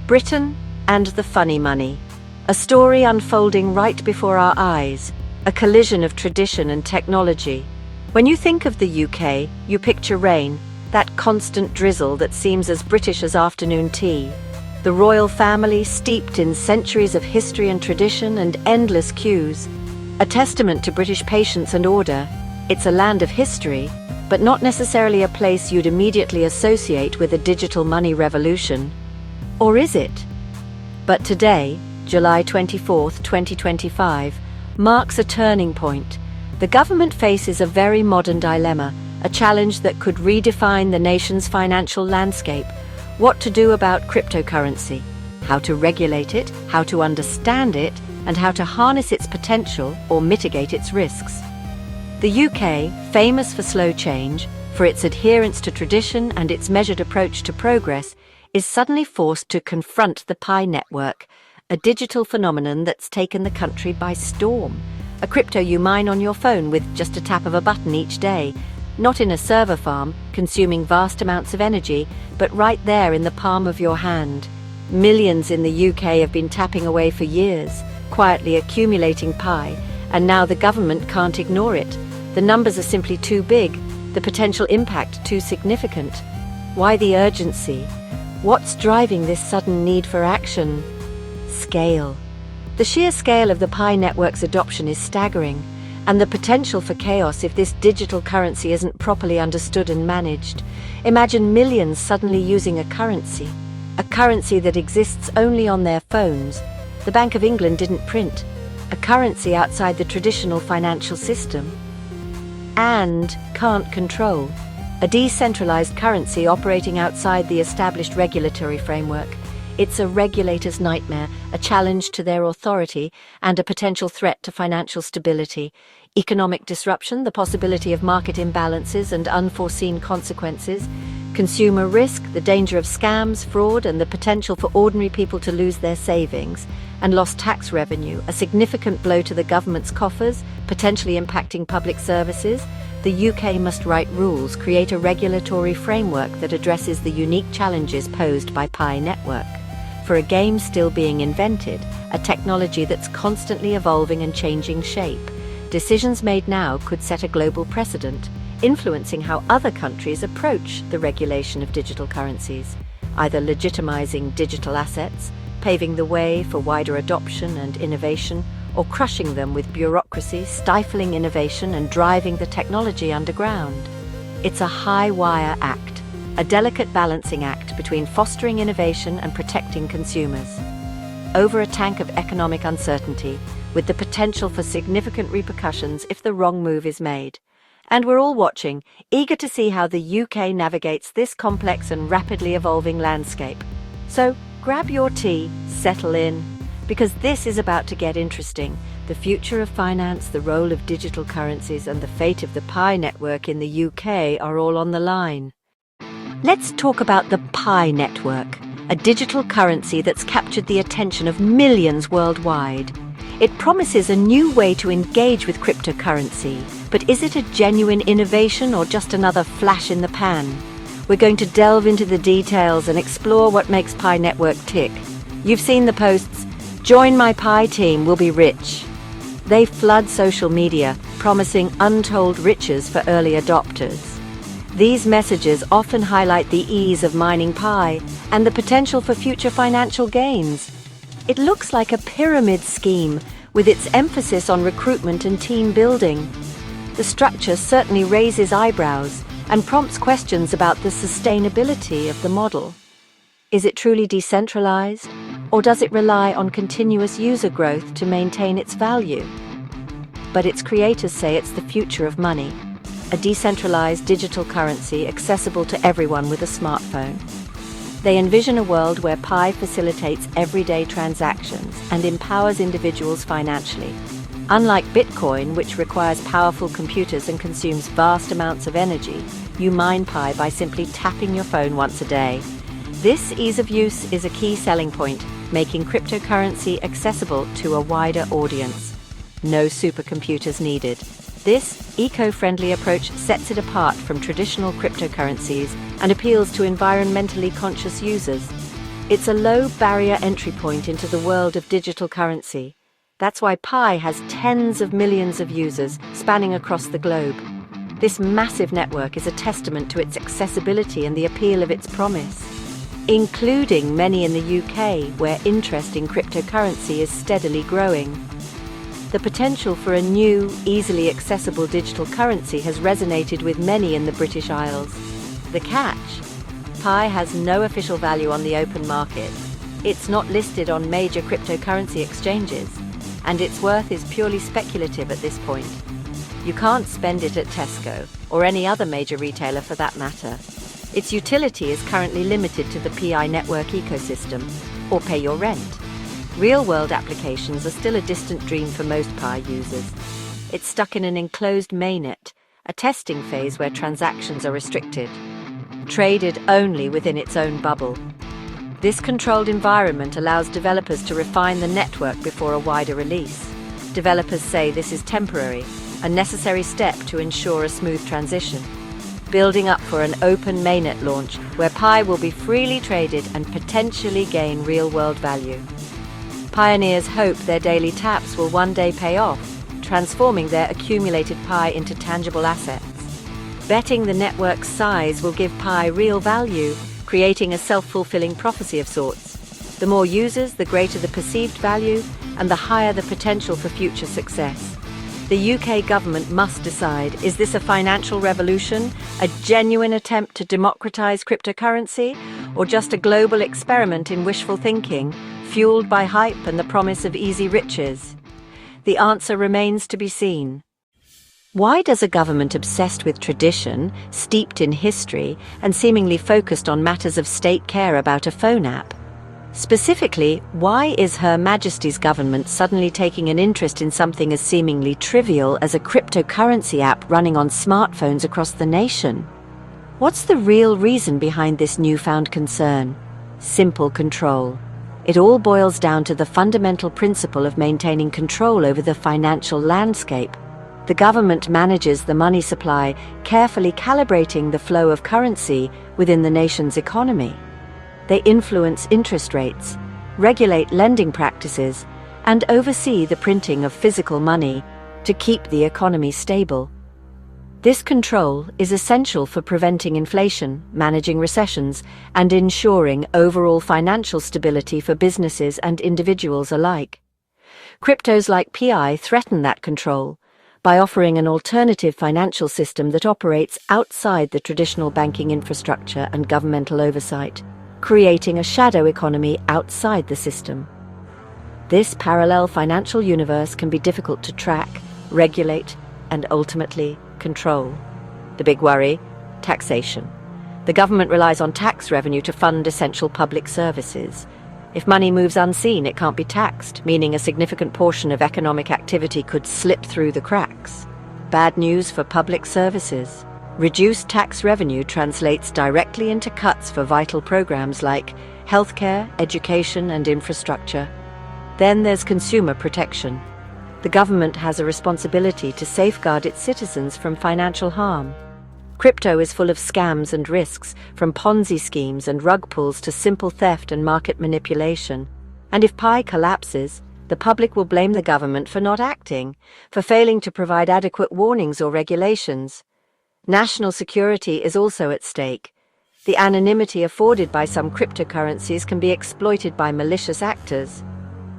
Britain and the funny money. A story unfolding right before our eyes, a collision of tradition and technology. When you think of the UK, you picture rain, that constant drizzle that seems as British as afternoon tea. The royal family steeped in centuries of history and tradition and endless queues. A testament to British patience and order. It's a land of history, but not necessarily a place you'd immediately associate with a digital money revolution. Or is it? But today, July 24th, 2025, marks a turning point. The government faces a very modern dilemma, a challenge that could redefine the nation's financial landscape. What to do about cryptocurrency, how to regulate it, how to understand it, and how to harness its potential or mitigate its risks. The UK, famous for slow change, for its adherence to tradition and its measured approach to progress, is suddenly forced to confront the Pi network, a digital phenomenon that's taken the country by storm. A crypto you mine on your phone with just a tap of a button each day, not in a server farm, consuming vast amounts of energy, but right there in the palm of your hand. Millions in the UK have been tapping away for years, quietly accumulating Pi, and now the government can't ignore it. The numbers are simply too big, the potential impact too significant. Why the urgency? What's driving this sudden need for action? Scale. The sheer scale of the Pi network's adoption is staggering, and the potential for chaos if this digital currency isn't properly understood and managed. Imagine millions suddenly using a currency that exists only on their phones. The Bank of England didn't print. A currency outside the traditional financial system. And can't control. A decentralized currency operating outside the established regulatory framework. It's a regulator's nightmare, a challenge to their authority, and a potential threat to financial stability. Economic disruption, the possibility of market imbalances and unforeseen consequences. Consumer risk, the danger of scams, fraud, and the potential for ordinary people to lose their savings. And lost tax revenue, a significant blow to the government's coffers, potentially impacting public services. The UK must write rules, create a regulatory framework that addresses the unique challenges posed by Pi network. For a game still being invented, a technology that's constantly evolving and changing shape, decisions made now could set a global precedent, influencing how other countries approach the regulation of digital currencies, either legitimizing digital assets, paving the way for wider adoption and innovation, or crushing them with bureaucracy, stifling innovation and driving the technology underground. It's a high-wire act, a delicate balancing act between fostering innovation and protecting consumers. Over a tank of economic uncertainty, with the potential for significant repercussions if the wrong move is made. And we're all watching, eager to see how the UK navigates this complex and rapidly evolving landscape. So grab your tea, settle in, because this is about to get interesting. The future of finance, the role of digital currencies, and the fate of the Pi network in the UK are all on the line. Let's talk about the Pi network, a digital currency that's captured the attention of millions worldwide. It promises a new way to engage with cryptocurrency, but is it a genuine innovation or just another flash in the pan? We're going to delve into the details and explore what makes Pi network tick. You've seen the posts, "Join my Pi team, we'll be rich." They flood social media, promising untold riches for early adopters. These messages often highlight the ease of mining Pi and the potential for future financial gains. It looks like a pyramid scheme, with its emphasis on recruitment and team building. The structure certainly raises eyebrows and prompts questions about the sustainability of the model. Is it truly decentralized, or does it rely on continuous user growth to maintain its value? But its creators say it's the future of money, a decentralized digital currency accessible to everyone with a smartphone. They envision a world where Pi facilitates everyday transactions and empowers individuals financially. Unlike Bitcoin, which requires powerful computers and consumes vast amounts of energy, you mine Pi by simply tapping your phone once a day. This ease of use is a key selling point, making cryptocurrency accessible to a wider audience. No supercomputers needed. This eco-friendly approach sets it apart from traditional cryptocurrencies and appeals to environmentally conscious users. It's a low-barrier entry point into the world of digital currency. That's why Pi has tens of millions of users spanning across the globe. This massive network is a testament to its accessibility and the appeal of its promise, including many in the UK, where interest in cryptocurrency is steadily growing. The potential for a new, easily accessible digital currency has resonated with many in the British Isles. The catch: Pi has no official value on the open market. It's not listed on major cryptocurrency exchanges, and its worth is purely speculative at this point. You can't spend it at Tesco, or any other major retailer for that matter. Its utility is currently limited to the Pi network ecosystem, or pay your rent. Real-world applications are still a distant dream for most Pi users. It's stuck in an enclosed mainnet, a testing phase where transactions are restricted, traded only within its own bubble. This controlled environment allows developers to refine the network before a wider release. Developers say this is temporary, a necessary step to ensure a smooth transition, building up for an open mainnet launch where Pi will be freely traded and potentially gain real-world value. Pioneers hope their daily taps will one day pay off, transforming their accumulated Pi into tangible assets. Betting the network's size will give Pi real value, creating a self-fulfilling prophecy of sorts. The more users, the greater the perceived value, and the higher the potential for future success. The UK government must decide, is this a financial revolution, a genuine attempt to democratise cryptocurrency, or just a global experiment in wishful thinking, fueled by hype and the promise of easy riches? The answer remains to be seen. Why does a government obsessed with tradition, steeped in history, and seemingly focused on matters of state care about a phone app? Specifically, why is Her Majesty's government suddenly taking an interest in something as seemingly trivial as a cryptocurrency app running on smartphones across the nation? What's the real reason behind this newfound concern? Simple control. It all boils down to the fundamental principle of maintaining control over the financial landscape. The government manages the money supply, carefully calibrating the flow of currency within the nation's economy. They influence interest rates, regulate lending practices, and oversee the printing of physical money to keep the economy stable. This control is essential for preventing inflation, managing recessions, and ensuring overall financial stability for businesses and individuals alike. Cryptos like Pi threaten that control by offering an alternative financial system that operates outside the traditional banking infrastructure and governmental oversight, creating a shadow economy outside the system. This parallel financial universe can be difficult to track, regulate, and ultimately control. The big worry: taxation. The government relies on tax revenue to fund essential public services. If money moves unseen, it can't be taxed, meaning a significant portion of economic activity could slip through the cracks. Bad news for public services. Reduced tax revenue translates directly into cuts for vital programs like healthcare, education, and infrastructure. Then there's consumer protection. The government has a responsibility to safeguard its citizens from financial harm. Crypto is full of scams and risks, from Ponzi schemes and rug pulls to simple theft and market manipulation. And if Pi collapses, the public will blame the government for not acting, for failing to provide adequate warnings or regulations. National security is also at stake. The anonymity afforded by some cryptocurrencies can be exploited by malicious actors.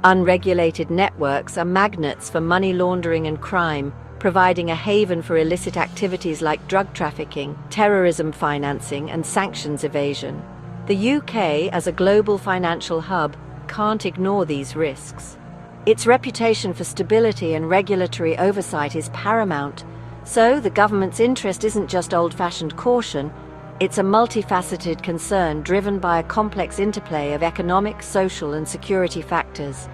Unregulated networks are magnets for money laundering and crime, providing a haven for illicit activities like drug trafficking, terrorism financing, and sanctions evasion. The UK, as a global financial hub, can't ignore these risks. Its reputation for stability and regulatory oversight is paramount, so the government's interest isn't just old-fashioned caution, it's a multifaceted concern driven by a complex interplay of economic, social, and security factors.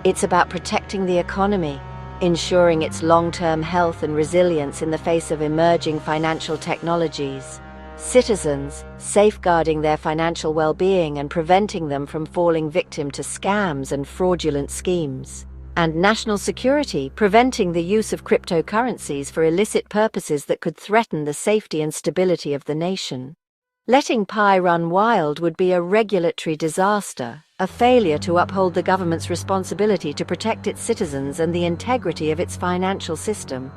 It's about protecting the economy, ensuring its long-term health and resilience in the face of emerging financial technologies. Citizens, safeguarding their financial well-being and preventing them from falling victim to scams and fraudulent schemes. And national security, preventing the use of cryptocurrencies for illicit purposes that could threaten the safety and stability of the nation. Letting Pi run wild would be a regulatory disaster, a failure to uphold the government's responsibility to protect its citizens and the integrity of its financial system.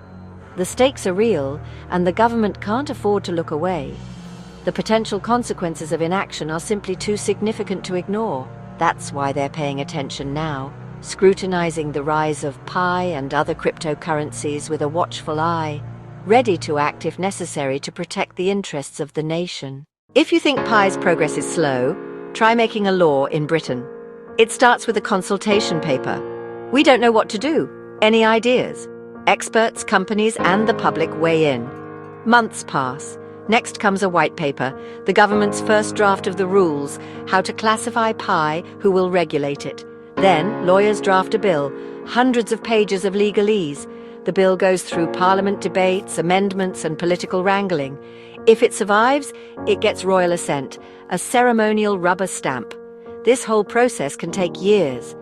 The stakes are real, and the government can't afford to look away. The potential consequences of inaction are simply too significant to ignore. That's why they're paying attention now, scrutinizing the rise of Pi and other cryptocurrencies with a watchful eye, ready to act if necessary to protect the interests of the nation. If you think Pi's progress is slow, try making a law in Britain. It starts with a consultation paper. We don't know what to do. Any ideas? Experts, companies, and the public weigh in. Months pass. Next comes a white paper, the government's first draft of the rules, how to classify Pi, who will regulate it. Then, lawyers draft a bill, hundreds of pages of legalese. The bill goes through parliament debates, amendments, and political wrangling. If it survives, it gets royal assent, a ceremonial rubber stamp. This whole process can take years.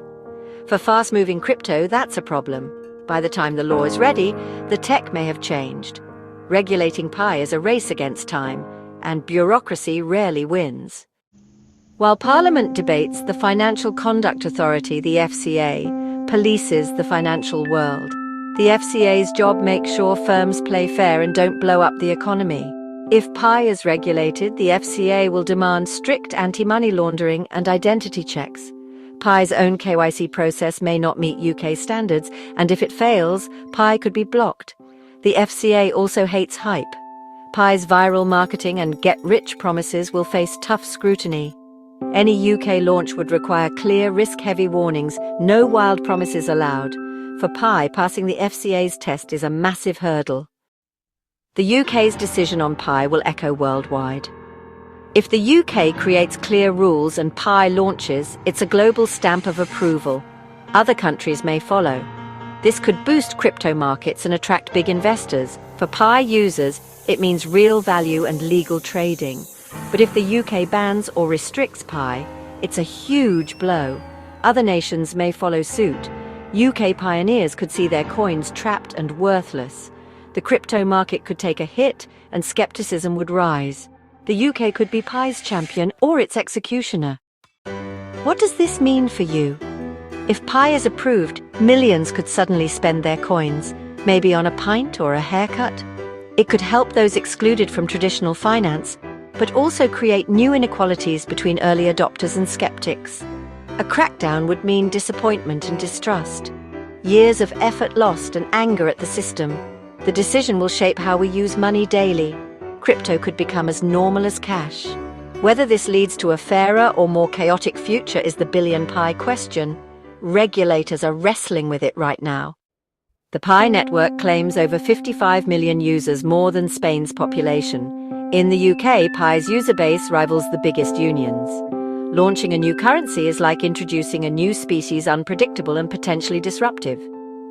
For fast-moving crypto, that's a problem. By the time the law is ready, the tech may have changed. Regulating Pi is a race against time, and bureaucracy rarely wins. While Parliament debates, the Financial Conduct Authority, the FCA, polices the financial world. The FCA's job makes sure firms play fair and don't blow up the economy. If Pi is regulated, the FCA will demand strict anti-money laundering and identity checks. Pi's own KYC process may not meet UK standards, and if it fails, Pi could be blocked. The FCA also hates hype. Pi's viral marketing and get-rich promises will face tough scrutiny. Any UK launch would require clear, risk-heavy warnings, no wild promises allowed. For Pi, passing the FCA's test is a massive hurdle. The UK's decision on Pi will echo worldwide. If the UK creates clear rules and Pi launches, it's a global stamp of approval. Other countries may follow. This could boost crypto markets and attract big investors. For Pi users, it means real value and legal trading. But if the UK bans or restricts Pi, it's a huge blow. Other nations may follow suit. UK pioneers could see their coins trapped and worthless. The crypto market could take a hit and skepticism would rise. The UK could be Pi's champion or its executioner. What does this mean for you? If Pi is approved, millions could suddenly spend their coins, maybe on a pint or a haircut. It could help those excluded from traditional finance, but also create new inequalities between early adopters and skeptics. A crackdown would mean disappointment and distrust. Years of effort lost and anger at the system. The decision will shape how we use money daily. Crypto could become as normal as cash. Whether this leads to a fairer or more chaotic future is the billion Pi question. Regulators are wrestling with it right now. The Pi network claims over 55 million users, more than Spain's population. In the UK, Pi's user base rivals the biggest unions. Launching a new currency is like introducing a new species, unpredictable and potentially disruptive.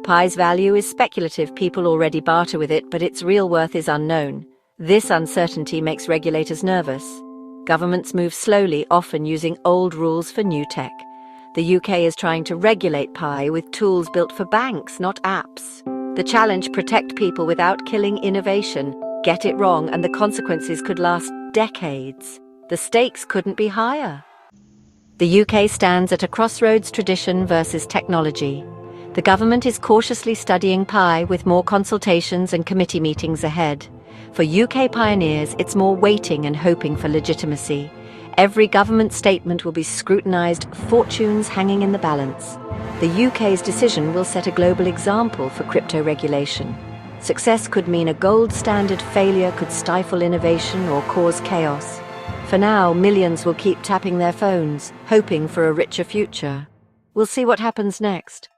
Pi's value is speculative, people already barter with it, but its real worth is unknown. This uncertainty makes regulators nervous. Governments move slowly, often using old rules for new tech. The UK is trying to regulate Pi with tools built for banks, not apps. The challenge: protect people without killing innovation. Get it wrong and the consequences could last decades. The stakes couldn't be higher. The UK stands at a crossroads: tradition versus technology. The government is cautiously studying Pi, with more consultations and committee meetings ahead. For UK pioneers, it's more waiting and hoping for legitimacy. Every government statement will be scrutinised, fortunes hanging in the balance. The UK's decision will set a global example for crypto regulation. Success could mean a gold standard, failure could stifle innovation or cause chaos. For now, millions will keep tapping their phones, hoping for a richer future. We'll see what happens next.